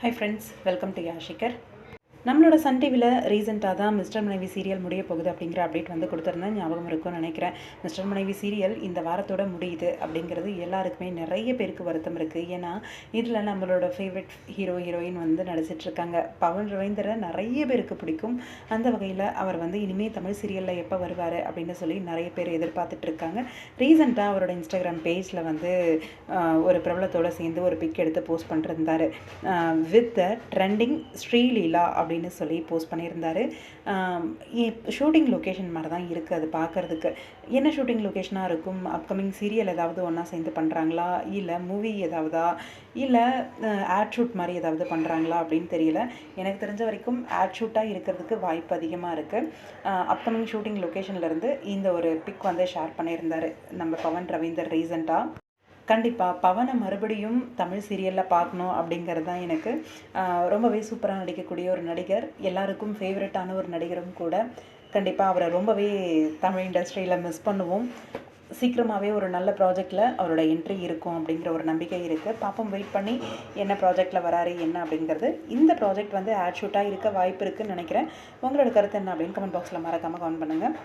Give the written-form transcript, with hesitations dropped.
Hi friends, welcome to Yashikar. நம்மளோட Sun டிவியில் ரீசெண்டாக தான் மிஸ்டர் மனைவி சீரியல் முடிய போகுது அப்படிங்கிற அப்டேட் வந்து கொடுத்துருந்தேன், ஞாபகம் இருக்கும்னு நினைக்கிறேன். மிஸ்டர் மனைவி சீரியல் இந்த வாரத்தோட முடியுது அப்படிங்கிறது எல்லாருக்குமே நிறைய பேருக்கு வருத்தம் இருக்குது. ஏன்னா இதில் நம்மளோட ஃபேவரட் ஹீரோயின் வந்து நடிச்சிட்ருக்காங்க. பவன் ரவீந்தரை நிறைய பேருக்கு பிடிக்கும். அந்த வகையில் அவர் வந்து இனிமேல் தமிழ் சீரியலில் எப்போ வருவார் அப்படின்னு சொல்லி நிறைய பேர் எதிர்பார்த்துட்டு இருக்காங்க. ரீசெண்டாக அவரோட இன்ஸ்டாகிராம் பேஜில் வந்து ஒரு பிரபலத்தோடு சேர்ந்து ஒரு பிக் எடுத்து போஸ்ட் பண்ணிருந்தார். வித் த ட்ரெண்டிங் ஸ்ரீலீலா அப்படின்னு சொல்லி போஸ்ட் பண்ணியிருந்தார். ஷூட்டிங் லொக்கேஷன் மாதிரி தான் இருக்குது அது பார்க்குறதுக்கு. என்ன ஷூட்டிங் லொக்கேஷனாக இருக்கும்? அப்கமிங் சீரியல் ஏதாவது ஒன்றா சேர்ந்து பண்ணுறாங்களா, இல்லை மூவி ஏதாவதா, இல்லை ஆட் ஷூட் மாதிரி ஏதாவது பண்ணுறாங்களா அப்படின்னு தெரியல. எனக்கு தெரிஞ்ச வரைக்கும் ஆட் ஷூட்டாக இருக்கிறதுக்கு வாய்ப்பு அதிகமாக இருக்குது. அப்கமிங் ஷூட்டிங் லொக்கேஷன்லேருந்து இந்த ஒரு பிக் வந்து ஷேர் பண்ணியிருந்தார் நம்ம பவன் ரவீந்தர் ரீசெண்டாக. கண்டிப்பாக பவனை மறுபடியும் தமிழ் சீரியலில் பார்க்கணும் அப்படிங்கிறது தான் எனக்கு. ரொம்பவே சூப்பராக நடிக்கக்கூடிய ஒரு நடிகர், எல்லாருக்கும் ஃபேவரட்டான ஒரு நடிகரும் கூட. கண்டிப்பாக அவரை ரொம்பவே தமிழ் இண்டஸ்ட்ரியில் மிஸ் பண்ணுவோம். சீக்கிரமாகவே ஒரு நல்ல ப்ராஜெக்டில் அவரோட என்ட்ரி இருக்கும் அப்படிங்கிற ஒரு நம்பிக்கை இருக்குது. பாப்போம், வெயிட் பண்ணி என்ன ப்ராஜெக்டில் வராரு என்ன அப்படிங்கிறது. இந்த ப்ராஜெக்ட் வந்து ஆட் ஷூட்டாக இருக்க வாய்ப்பு இருக்குதுன்னு நினைக்கிறேன். உங்களோட கருத்து என்ன அப்படின்னு கமெண்ட் பாக்ஸில் மறக்காமல் கமெண்ட் பண்ணுங்கள்.